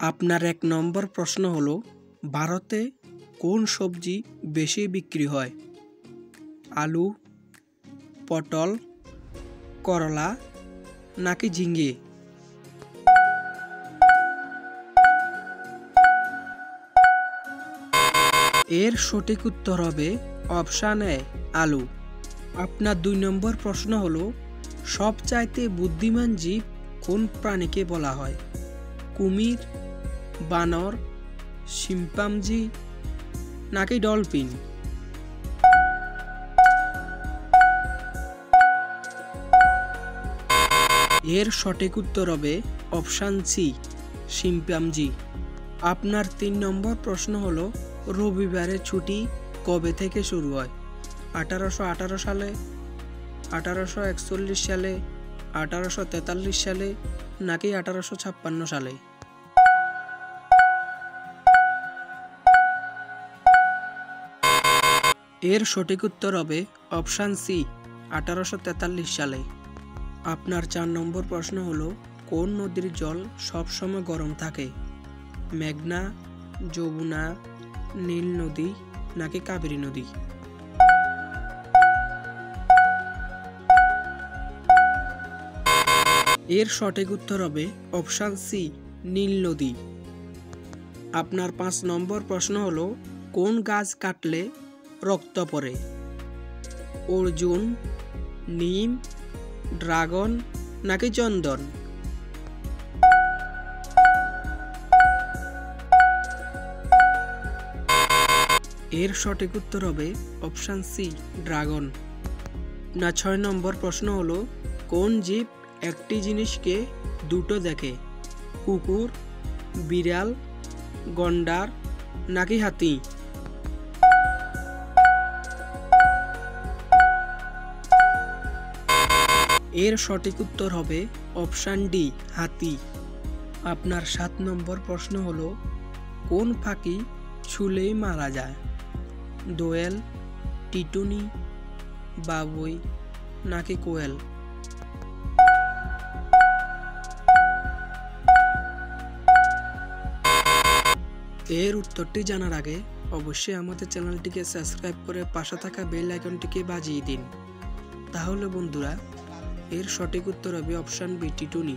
আপনার ১ নম্বর প্রশ্ন হলো, ভারতে কোন সবজি বেশি বিক্রি হয়? আলু, পটল, করলা নাকি ঝিঙে? এর সঠিক উত্তর হবে অপশান এ, আলু। আপনার ২ নম্বর প্রশ্ন হলো, সবচাইতে বুদ্ধিমান জীব কোন প্রাণীকে বলা হয়? কুমির, বানর, শিম্পাঞ্জি নাকি ডলফিন? এর সঠিক উত্তর হবে অপশান সি, শিম্পাঞ্জি। আপনার ৩ নম্বর প্রশ্ন হলো, রবিবারের ছুটি কবে থেকে শুরু হয়? ১৮১৮ সালে, ১৮৪১ সালে, ১৮৪৩ সালে নাকি ১৮৫৬ সালে? এর সঠিক উত্তর হবে অপশান সি, ১৮৪৩ সালে। আপনার ৪ নম্বর প্রশ্ন হলো, কোন নদীর জল সবসময় গরম থাকে? মেঘনা, যমুনা, নীল নদী নাকি কাবেরী নদী? এর সঠিক উত্তর হবে অপশান সি, নীল নদী। আপনার ৫ নম্বর প্রশ্ন হলো, কোন গাছ কাটলে রক্ত পড়ে? অর্জুন, নিম, ড্রাগন নাকি চন্দন? এর সঠিক উত্তর হবে অপশান সি, ড্রাগন। না ৬ নম্বর প্রশ্ন হলো, কোন জীব একটি জিনিসকে দুটো দেখে? কুকুর, বিড়াল, গন্ডার নাকি হাতি? এর সঠিক উত্তর হবে অপশান ডি, হাতি। আপনার ৭ নম্বর প্রশ্ন হলো, কোন পাখি ছুলেই মারা যায়? দোয়েল, টিটুনি, বাবুই নাকি কোয়েল? এর উত্তরটি জানার আগে অবশ্যই আমাদের চ্যানেলটিকে সাবস্ক্রাইব করে পাশে থাকা বেল আইকনটিকে বাজিয়ে দিন। তাহলে বন্ধুরা, এর সঠিক উত্তর হবে অপশান বি, টিটুনি।